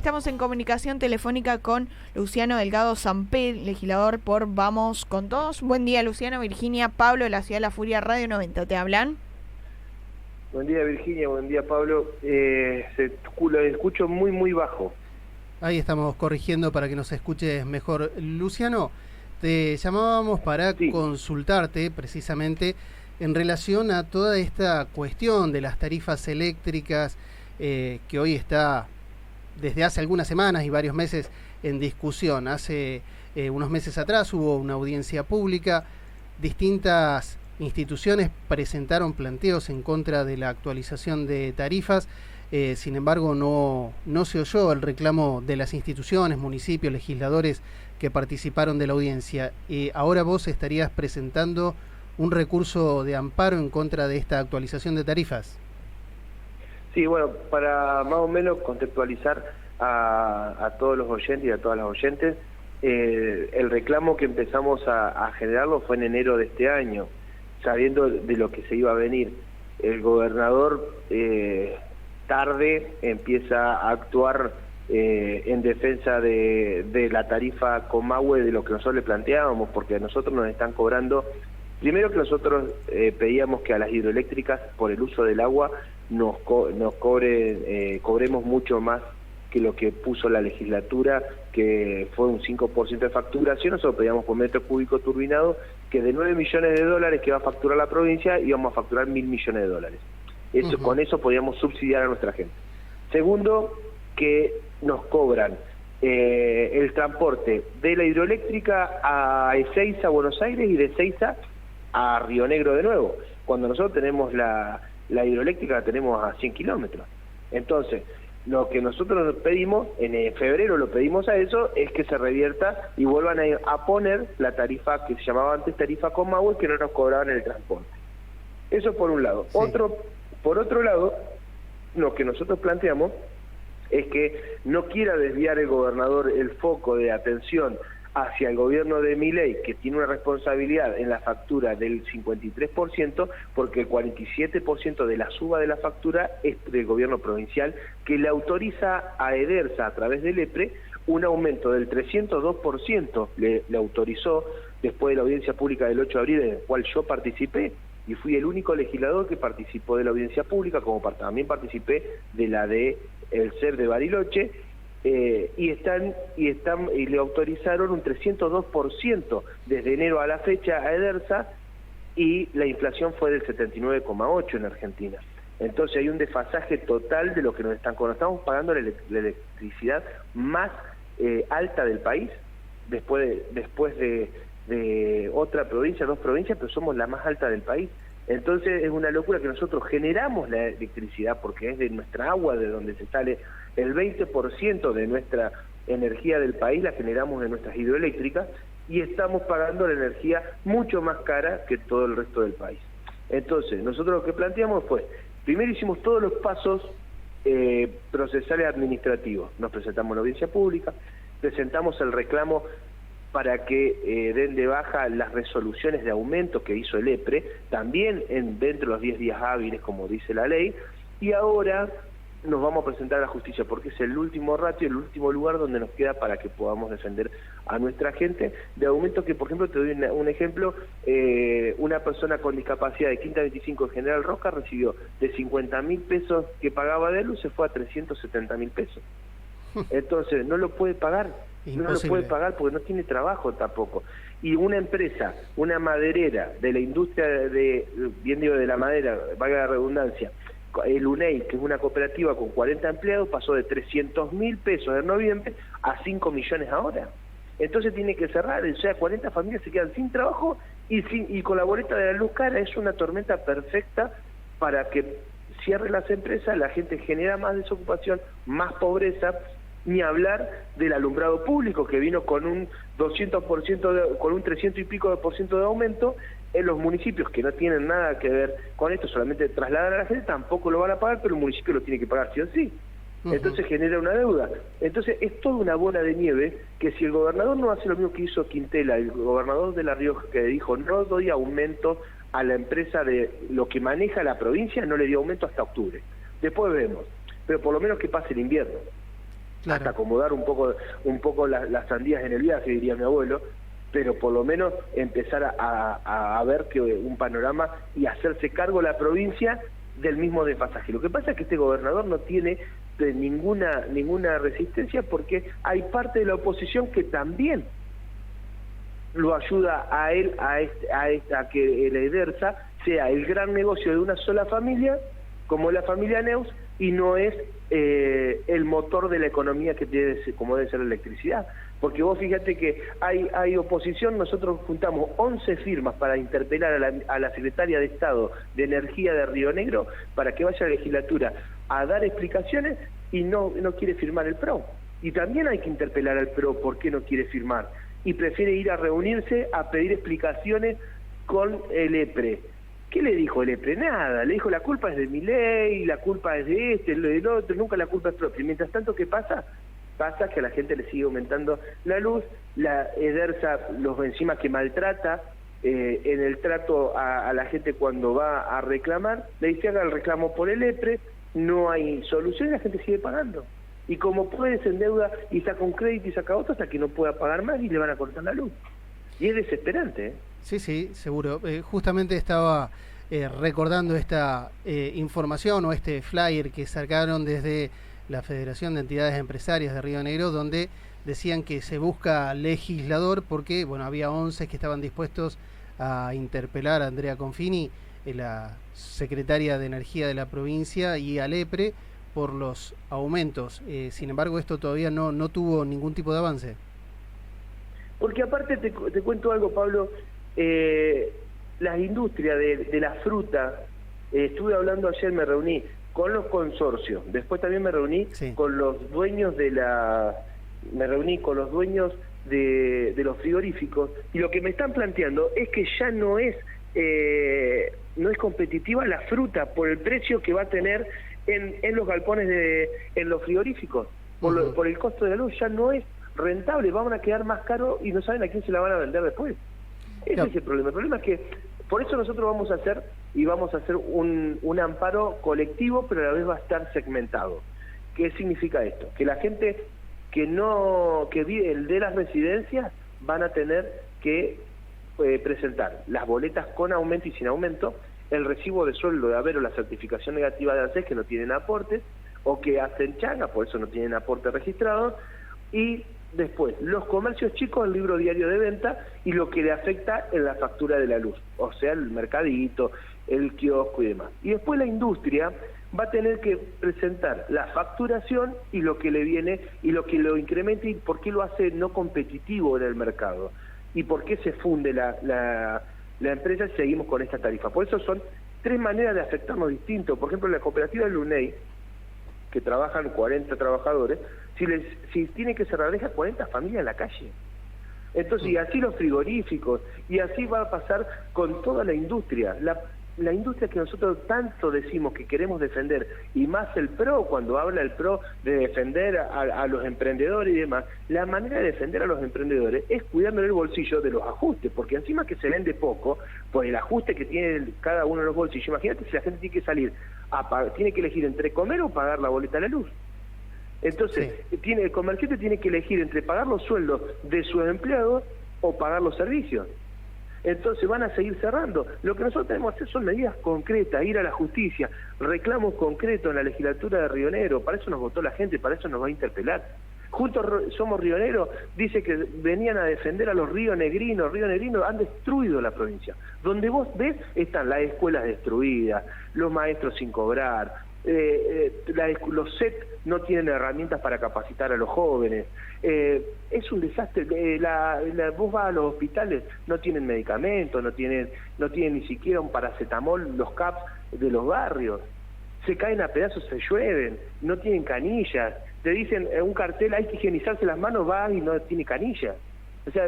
estamos en comunicación telefónica con Luciano Delgado Sampé, legislador por Vamos con Todos. Buen día, Luciano. Virginia, Pablo, de la Ciudad de la Furia, Radio 90. ¿Te hablan? Buen día, Virginia. Buen día, Pablo. Lo escucho muy bajo. Ahí estamos corrigiendo para que nos escuches mejor. Luciano, te llamábamos para consultarte precisamente en relación a toda esta cuestión de las tarifas eléctricas que hoy está desde hace algunas semanas y varios meses en discusión. Hace unos meses atrás hubo una audiencia pública, distintas instituciones presentaron planteos en contra de la actualización de tarifas, sin embargo no se oyó el reclamo de las instituciones, municipios, legisladores que participaron de la audiencia. Ahora vos estarías presentando un recurso de amparo en contra de esta actualización de tarifas. Sí, bueno, para más o menos contextualizar a todos los oyentes y a todas las oyentes, el reclamo que empezamos a generarlo fue en enero de este año, sabiendo de lo que se iba a venir. El gobernador tarde empieza a actuar en defensa de la tarifa Comahue, de lo que nosotros le planteábamos, porque a nosotros nos están cobrando. Primero que nosotros pedíamos que a las hidroeléctricas, por el uso del agua, cobremos mucho más que lo que puso la legislatura, que fue un 5% de facturación. Nosotros pedíamos por metro cúbico turbinado que de 9 millones de dólares que va a facturar la provincia íbamos a facturar 1.000 millones de dólares. Eso, con eso podíamos subsidiar a nuestra gente. Segundo, que nos cobran el transporte de la hidroeléctrica a Ezeiza, Buenos Aires, y de Ezeiza a Río Negro de nuevo, cuando nosotros tenemos la hidroeléctrica la tenemos a 100 kilómetros. Entonces, lo que nosotros pedimos, en febrero lo pedimos a eso, es que se revierta y vuelvan a poner la tarifa que se llamaba antes tarifa Comahue, que no nos cobraban el transporte. Eso por un lado. Sí. Por otro lado, lo que nosotros planteamos es que no quiera desviar el gobernador el foco de atención hacia el gobierno de Milei, que tiene una responsabilidad en la factura del 53%, porque el 47% de la suba de la factura es del gobierno provincial, que le autoriza a Edersa, a través del EPRE, un aumento del 302%, le autorizó después de la audiencia pública del 8 de abril, en el cual yo participé, y fui el único legislador que participó de la audiencia pública, como también participé de la de el CEP de Bariloche, y le autorizaron un 302% desde enero a la fecha a Edersa, y la inflación fue del 79,8% en Argentina. Entonces hay un desfasaje total de lo que nos están cobrando. Estamos pagando la electricidad más alta del país, después de otra provincia, 2 provincias, pero somos la más alta del país. Entonces es una locura que nosotros generamos la electricidad, porque es de nuestra agua de donde se sale. El 20% de nuestra energía del país la generamos en nuestras hidroeléctricas, y estamos pagando la energía mucho más cara que todo el resto del país. Entonces, nosotros lo que planteamos fue, primero hicimos todos los pasos procesales administrativos. Nos presentamos en la audiencia pública, presentamos el reclamo para que den de baja las resoluciones de aumento que hizo el EPRE, también dentro de los 10 días hábiles, como dice la ley, y ahora nos vamos a presentar a la justicia, porque es el último ratio, el último lugar donde nos queda para que podamos defender a nuestra gente de aumentos que, por ejemplo, te doy un ejemplo, una persona con discapacidad de Quinta 25 de General Roca recibió de 50.000 pesos que pagaba de luz, se fue a 370.000 pesos. Entonces, no lo puede pagar. Imposible. No lo puede pagar porque no tiene trabajo tampoco. Y una empresa, una maderera de la industria de la madera, valga la redundancia, el UNEI, que es una cooperativa con 40 empleados, pasó de 300.000 pesos en noviembre a 5 millones ahora. Entonces tiene que cerrar, o sea, 40 familias se quedan sin trabajo y con la boleta de la luz cara. Es una tormenta perfecta para que cierre las empresas, la gente genera más desocupación, más pobreza. Ni hablar del alumbrado público, que vino con un 200%, con un 300 y pico de % de aumento. En los municipios que no tienen nada que ver con esto, solamente trasladar a la gente, tampoco lo van a pagar, pero el municipio lo tiene que pagar sí o sí. Entonces genera una deuda. Entonces es toda una bola de nieve que, si el gobernador no hace lo mismo que hizo Quintela, el gobernador de La Rioja, que dijo no doy aumento a la empresa de lo que maneja la provincia, no le dio aumento hasta octubre. Después vemos, pero por lo menos que pase el invierno. Claro. hasta acomodar un poco las sandías en el viaje, diría mi abuelo, pero por lo menos empezar a ver que un panorama y hacerse cargo la provincia del mismo desfasaje. Lo que pasa es que este gobernador no tiene ninguna resistencia, porque hay parte de la oposición que también lo ayuda a él a que el EDERSA sea el gran negocio de una sola familia, como la familia Neus, y no es el motor de la economía como debe ser la electricidad. Porque vos fíjate que hay oposición, nosotros juntamos 11 firmas para interpelar a la secretaria de Estado de Energía de Río Negro para que vaya a la legislatura a dar explicaciones, y no quiere firmar el PRO. Y también hay que interpelar al PRO por qué no quiere firmar, y prefiere ir a reunirse a pedir explicaciones con el EPRE. ¿Qué le dijo el EPRE? Nada, le dijo la culpa es de Milei, la culpa es de del otro, nunca la culpa es propia. Y mientras tanto, ¿qué pasa? Pasa que a la gente le sigue aumentando la luz, la EDERSA encima que maltrata en el trato a la gente cuando va a reclamar, le dice haga el reclamo por el EPRE, no hay solución y la gente sigue pagando. Y como puede, se endeuda y saca un crédito y saca otro hasta que no pueda pagar más y le van a cortar la luz. Y es desesperante, ¿eh? Sí, seguro. Justamente estaba recordando esta información o este flyer que sacaron desde la Federación de Entidades Empresarias de Río Negro, donde decían que se busca legislador porque, bueno, había 11 que estaban dispuestos a interpelar a Andrea Confini, la secretaria de Energía de la provincia, y al EPRE por los aumentos. Sin embargo, esto todavía no tuvo ningún tipo de avance. Porque aparte te cuento algo, Pablo, las industrias de la fruta, estuve hablando ayer, me reuní con los consorcios, después también me reuní con los dueños de los frigoríficos, y lo que me están planteando es que ya no es competitiva la fruta por el precio que va a tener en los galpones en los frigoríficos, por el costo de la luz, ya no es rentable, van a quedar más caros y no saben a quién se la van a vender después. Ese es el problema. El problema es que por eso nosotros vamos a hacer un amparo colectivo, pero a la vez va a estar segmentado. ¿Qué significa esto? Que la gente que vive de las residencias van a tener que presentar las boletas con aumento y sin aumento, el recibo de sueldo de haber o la certificación negativa de ANSES, que no tienen aportes, o que hacen changa, por eso no tienen aporte registrado, y después los comercios chicos, el libro diario de venta y lo que le afecta en la factura de la luz, o sea, el mercadito, el kiosco y demás. Y después la industria va a tener que presentar la facturación y lo que le viene y lo que lo incrementa y por qué lo hace no competitivo en el mercado y por qué se funde la empresa y seguimos con esta tarifa. Por eso son tres maneras de afectarnos distintos. Por ejemplo, la cooperativa del UNEI, que trabajan 40 trabajadores, si tiene que cerrar, deja 40 familias en la calle. Entonces, y así los frigoríficos, y así va a pasar con toda la industria. La industria que nosotros tanto decimos que queremos defender, y más el PRO, cuando habla el PRO de defender a los emprendedores y demás, la manera de defender a los emprendedores es cuidándole el bolsillo de los ajustes, porque encima que se vende poco, por el ajuste que tiene cada uno de los bolsillos, imagínate si la gente tiene que salir, tiene que elegir entre comer o pagar la boleta de la luz. Entonces, el comerciante tiene que elegir entre pagar los sueldos de sus empleados o pagar los servicios. Entonces van a seguir cerrando. Lo que nosotros tenemos que hacer son medidas concretas, ir a la justicia, reclamos concretos en la legislatura de Río Negro. Para eso nos votó la gente, para eso nos va a interpelar. Juntos Somos Río Negro dice que venían a defender a los rionegrinos. Rionegrinos han destruido la provincia. Donde vos ves están las escuelas destruidas, los maestros sin cobrar, los SET no tienen herramientas para capacitar a los jóvenes, es un desastre. Vos vas a los hospitales, no tienen medicamentos, no tienen ni siquiera un paracetamol, los CAPS de los barrios, se caen a pedazos, se llueven, no tienen canillas, te dicen un cartel hay que higienizarse las manos, vas y no tiene canilla. O sea,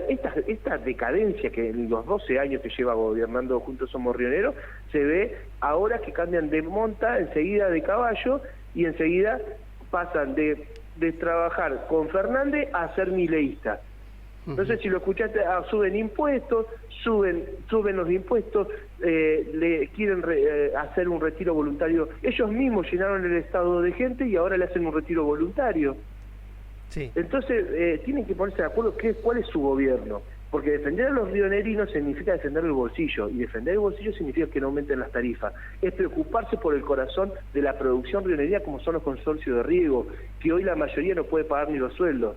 esta decadencia que en los 12 años que lleva gobernando Juntos Somos Río Negro, se ve ahora que cambian de monta, enseguida de caballo, y enseguida pasan de trabajar con Fernández a ser mileístas. No sé si lo escuchaste, suben impuestos, suben los impuestos, le quieren hacer un retiro voluntario. Ellos mismos llenaron el estado de gente y ahora le hacen un retiro voluntario. Sí. Entonces, tienen que ponerse de acuerdo cuál es su gobierno. Porque defender a los rionegrinos significa defender el bolsillo, y defender el bolsillo significa que no aumenten las tarifas. Es preocuparse por el corazón de la producción rionegrina, como son los consorcios de riego, que hoy la mayoría no puede pagar ni los sueldos.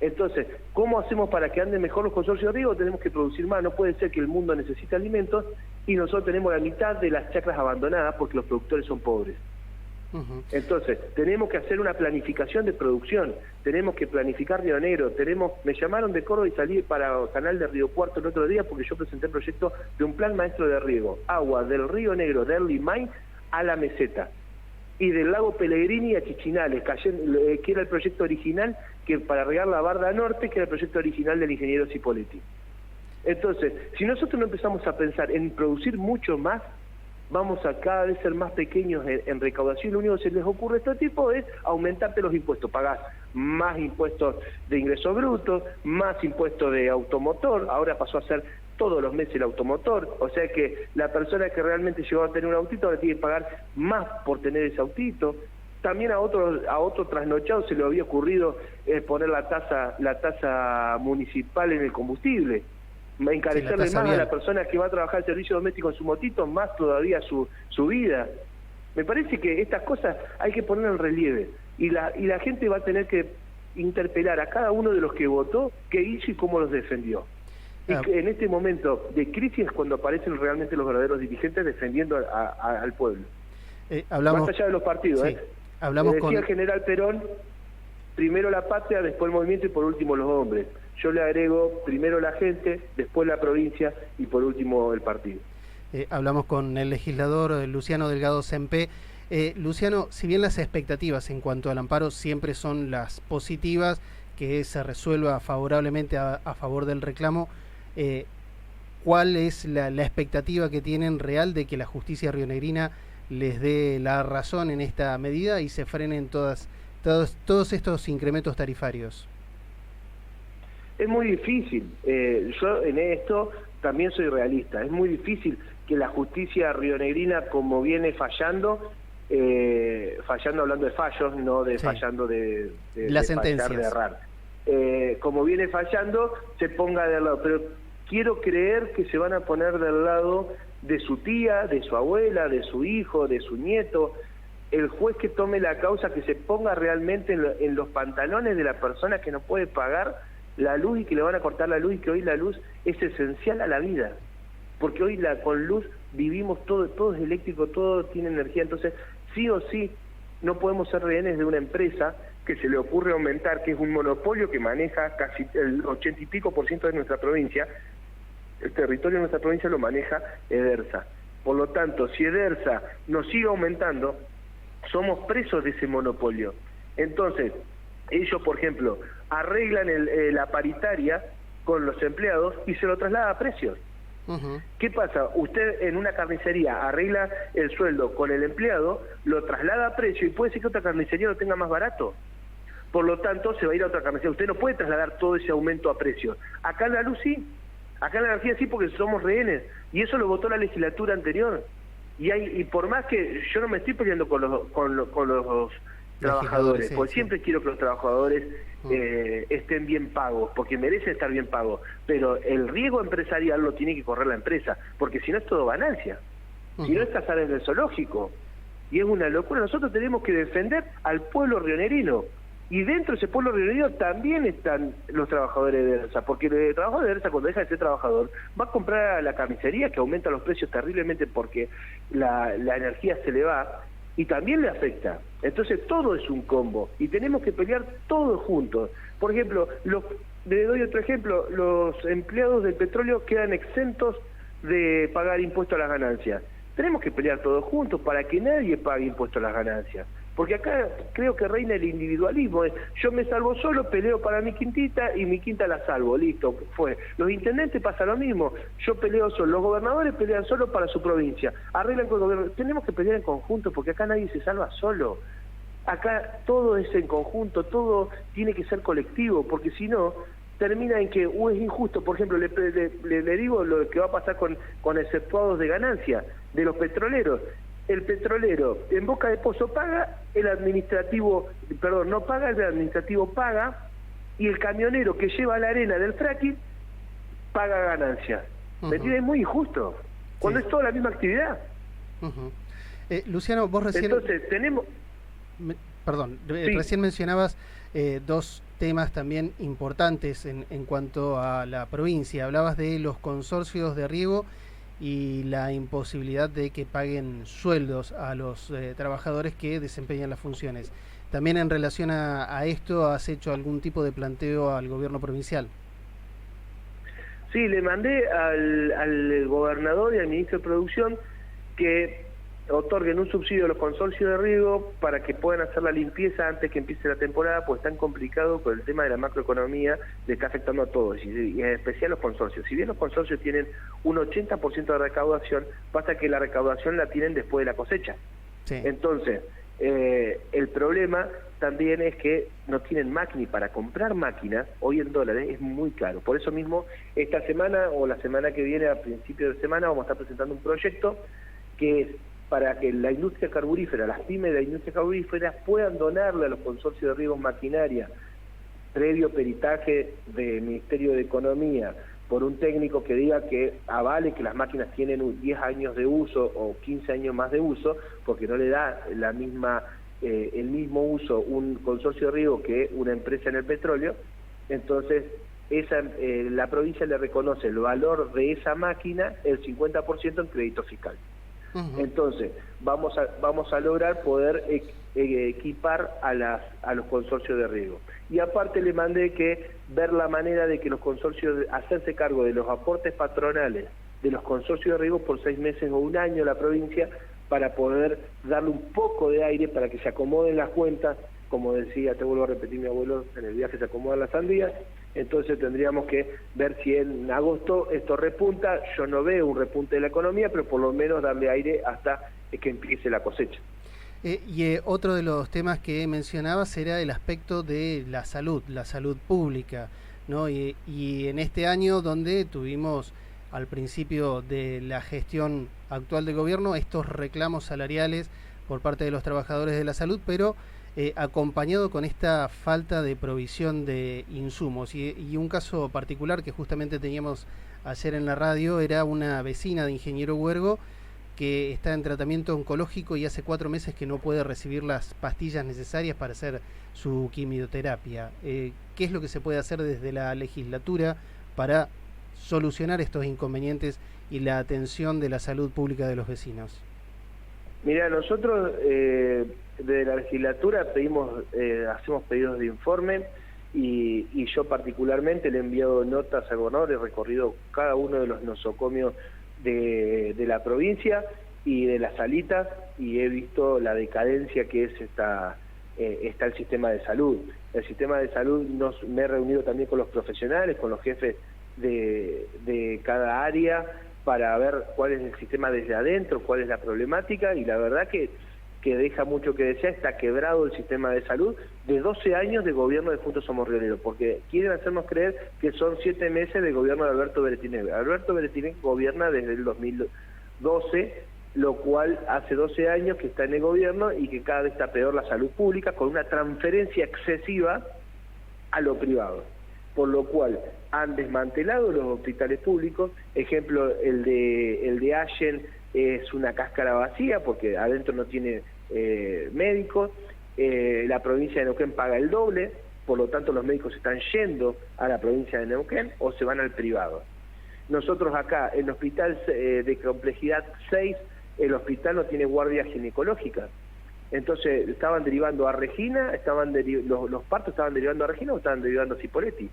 Entonces, ¿cómo hacemos para que anden mejor los consorcios de riego? Tenemos que producir más. No puede ser que el mundo necesite alimentos y nosotros tenemos la mitad de las chacras abandonadas porque los productores son pobres. Entonces, tenemos que hacer una planificación de producción, tenemos que planificar Río Negro, me llamaron de Córdoba y salí para el canal de Río Cuarto el otro día porque yo presenté el proyecto de un plan maestro de riego, agua del Río Negro, de Erlimay a la meseta, y del lago Pellegrini a Chichinales, que era el proyecto original, que para regar la Barda Norte, que era el proyecto original del ingeniero Cipoletti. Entonces, si nosotros no empezamos a pensar en producir mucho más, vamos a cada vez ser más pequeños en recaudación. Lo único que se les ocurre a este tipo es aumentarte los impuestos. Pagás más impuestos de ingresos brutos, más impuestos de automotor, ahora pasó a ser todos los meses el automotor, o sea que la persona que realmente llegó a tener un autito ahora tiene que pagar más por tener ese autito. También a otro trasnochado se le había ocurrido poner la tasa municipal en el combustible. Encarecerle más a la persona que va a trabajar el servicio doméstico en su motito, más todavía su vida. Me parece que estas cosas hay que poner en relieve, y la gente va a tener que interpelar a cada uno de los que votó qué hizo y cómo los defendió. Y en este momento de crisis es cuando aparecen realmente los verdaderos dirigentes defendiendo al pueblo. Más allá de los partidos. Sí, decía el general Perón, primero la patria, después el movimiento y por último los hombres. Yo le agrego primero la gente, después la provincia y por último el partido. Hablamos con el legislador Luciano Delgado Sempé. Luciano, si bien las expectativas en cuanto al amparo siempre son las positivas, que se resuelva favorablemente a favor del reclamo, ¿cuál es la expectativa que tienen real de que la justicia rionegrina les dé la razón en esta medida y se frenen todos estos incrementos tarifarios? Es muy difícil, yo en esto también soy realista, es muy difícil que la justicia rionegrina, como viene fallando hablando de fallos, no de fallando de las sentencias, fallar, de errar, como viene fallando, se ponga del lado, pero quiero creer que se van a poner del lado de su tía, de su abuela, de su hijo, de su nieto. El juez que tome la causa, que se ponga realmente en los pantalones de la persona que no puede pagar la luz y que le van a cortar la luz, y que hoy la luz es esencial a la vida, porque hoy con luz vivimos, todo es eléctrico, todo tiene energía. Entonces sí o sí no podemos ser rehenes de una empresa que se le ocurre aumentar, que es un monopolio que maneja casi el 80 y pico % de nuestra provincia. El territorio de nuestra provincia lo maneja Edersa. Por lo tanto, si Edersa nos sigue aumentando, somos presos de ese monopolio. Entonces ellos, por ejemplo, arreglan la paritaria con los empleados y se lo traslada a precios. ¿Qué pasa? Usted en una carnicería arregla el sueldo con el empleado, lo traslada a precio y puede ser que otra carnicería lo tenga más barato. Por lo tanto, se va a ir a otra carnicería. Usted no puede trasladar todo ese aumento a precio. Acá en la luz sí, acá en la energía sí, porque somos rehenes. Y eso lo votó la legislatura anterior. Y por más que yo no me estoy peleando con los trabajadores, porque siempre quiero que los trabajadores estén bien pagos, porque merecen estar bien pagos, pero el riesgo empresarial lo tiene que correr la empresa, porque si no es todo ganancia, si no es cazar en el zoológico, y es una locura. Nosotros tenemos que defender al pueblo rionegrino, y dentro de ese pueblo rionegrino también están los trabajadores de Edersa, porque el trabajador de Edersa, cuando deja de ser trabajador, va a comprar a la carnicería, que aumenta los precios terriblemente porque la energía se le va, y también le afecta. Entonces todo es un combo y tenemos que pelear todos juntos. Por ejemplo, le doy otro ejemplo, los empleados del petróleo quedan exentos de pagar impuestos a las ganancias. Tenemos que pelear todos juntos para que nadie pague impuestos a las ganancias, porque acá creo que reina el individualismo. Yo me salvo solo, peleo para mi quintita y mi quinta la salvo, listo, fue. Los intendentes pasa lo mismo, yo peleo solo, los gobernadores pelean solo para su provincia, arreglan con el gobierno. Tenemos que pelear en conjunto, porque acá nadie se salva solo. Acá todo es en conjunto, todo tiene que ser colectivo, porque si no termina en que es injusto. Por ejemplo, le digo lo que va a pasar con exceptuados de ganancia de los petroleros. El petrolero en Boca de Pozo paga, el administrativo, perdón, no paga, el administrativo paga, y el camionero que lleva la arena del fracking paga ganancias. ¿Me entiendes? Es muy injusto, cuando es toda la misma actividad. Luciano, vos recién... Entonces, tenemos... Recién mencionabas dos temas también importantes en cuanto a la provincia. Hablabas de los consorcios de riego y la imposibilidad de que paguen sueldos a los trabajadores que desempeñan las funciones. También en relación a esto, ¿has hecho algún tipo de planteo al gobierno provincial? Sí, le mandé al gobernador y al ministro de Producción que otorguen un subsidio a los consorcios de riego para que puedan hacer la limpieza antes que empiece la temporada, pues es tan complicado por el tema de la macroeconomía, le está afectando a todos, y en especial los consorcios. Si bien los consorcios tienen un 80% de recaudación, pasa que la recaudación la tienen después de la cosecha. Sí. Entonces, el problema también es que no tienen máquina, y para comprar máquinas, hoy en dólares, es muy caro. Por eso mismo, esta semana o la semana que viene, a principio de semana, vamos a estar presentando un proyecto que es para que la industria carburífera, las pymes de la industria carburífera puedan donarle a los consorcios de riego maquinaria, previo peritaje del Ministerio de Economía, por un técnico que diga que avale que las máquinas tienen 10 años de uso o 15 años más de uso, porque no le da el mismo uso un consorcio de riego que una empresa en el petróleo. Entonces, la provincia le reconoce el valor de esa máquina, el 50% en crédito fiscal. Entonces, vamos a lograr poder equipar a los consorcios de riego. Y aparte le mandé que ver la manera de que los consorcios, hacerse cargo de los aportes patronales de los consorcios de riego por 6 meses o un año a la provincia, para poder darle un poco de aire para que se acomoden las cuentas. Como decía, te vuelvo a repetir, mi abuelo, en el viaje se acomodan las sandías. Entonces tendríamos que ver si en agosto esto repunta. Yo no veo un repunte de la economía, pero por lo menos darle aire hasta que empiece la cosecha. Otro de los temas que mencionabas era el aspecto de la salud pública, ¿no? Y en este año donde tuvimos al principio de la gestión actual del gobierno estos reclamos salariales por parte de los trabajadores de la salud, pero acompañado con esta falta de provisión de insumos. Y un caso particular que justamente teníamos ayer en la radio era una vecina de Ingeniero Huergo que está en tratamiento oncológico y hace 4 meses que no puede recibir las pastillas necesarias para hacer su quimioterapia. ¿Qué es lo que se puede hacer desde la legislatura para solucionar estos inconvenientes y la atención de la salud pública de los vecinos? Mira, nosotros de la legislatura hacemos pedidos de informe y yo particularmente le he enviado notas al gobernador, he recorrido cada uno de los nosocomios de la provincia y de las salitas y he visto la decadencia que es está el sistema de salud. El sistema de salud, me he reunido también con los profesionales, con los jefes de cada área, para ver cuál es el sistema desde adentro, cuál es la problemática, y la verdad que deja mucho que desear. Está quebrado el sistema de salud de 12 años de gobierno de Juntos Somos Rioneros, porque quieren hacernos creer que son 7 meses de gobierno de Alberto Beretiné. Alberto Beretiné gobierna desde el 2012, lo cual hace 12 años que está en el gobierno y que cada vez está peor la salud pública, con una transferencia excesiva a lo privado, por lo cual han desmantelado los hospitales públicos. Ejemplo, el de Allen es una cáscara vacía porque adentro no tiene médicos. La provincia de Neuquén paga el doble, por lo tanto los médicos están yendo a la provincia de Neuquén o se van al privado. Nosotros acá, en el hospital de complejidad 6, el hospital no tiene guardia ginecológica. Entonces estaban derivando a Regina, los partos estaban derivando a Regina o estaban derivando a Cipolletti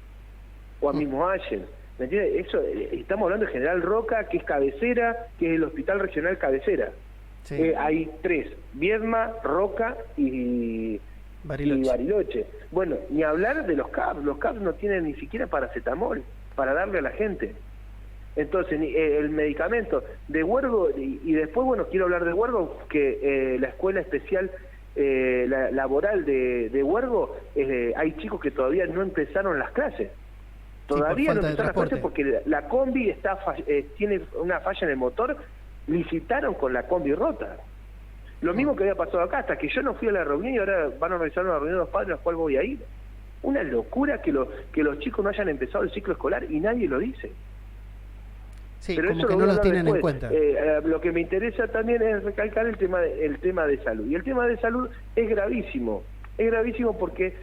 o a mismo Allen. ¿Me entiendes? Eso, estamos hablando de General Roca, que es cabecera, que es el hospital regional cabecera. Sí. Hay 3, Viedma, Roca y Bariloche. Bueno, ni hablar de los CAPS. Los CAPS no tienen ni siquiera paracetamol para darle a la gente. Entonces, el medicamento de Huergo, y después, bueno, quiero hablar de Huergo, que la escuela especial laboral de Huergo, hay chicos que todavía no empezaron las clases. Todavía no empezaron las clases porque la combi tiene una falla en el motor, licitaron con la combi rota. Lo mismo que había pasado acá, hasta que yo no fui a la reunión y ahora van a realizar una reunión de los padres a la cual voy a ir. Una locura que los chicos no hayan empezado el ciclo escolar y nadie lo dice. Sí, pero como eso que lo no voy a los hablar tienen después. en cuenta. Lo que me interesa también es recalcar el tema de salud. Y el tema de salud es gravísimo. Es gravísimo porque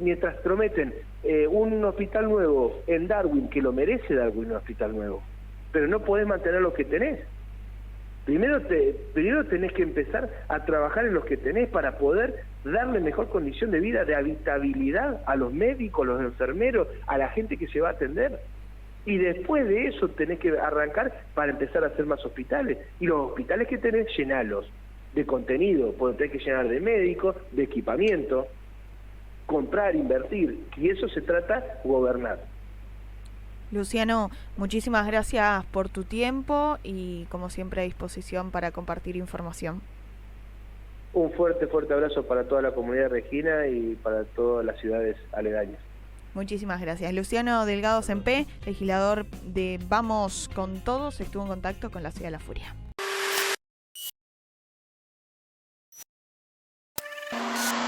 mientras prometen un hospital nuevo en Darwin, que lo merece Darwin un hospital nuevo, pero no podés mantener lo que tenés. Primero tenés que empezar a trabajar en los que tenés para poder darle mejor condición de vida, de habitabilidad a los médicos, los enfermeros, a la gente que se va a atender. Y después de eso tenés que arrancar para empezar a hacer más hospitales. Y los hospitales que tenés, llenalos de contenido, porque tenés que llenar de médicos, de equipamiento, comprar, invertir. Y eso se trata gobernar. Luciano, muchísimas gracias por tu tiempo y como siempre a disposición para compartir información. Un fuerte abrazo para toda la comunidad de Regina y para todas las ciudades aledañas. Muchísimas gracias. Luciano Delgado Sempé, legislador de Vamos con Todos, estuvo en contacto con la Ciudad de la Furia.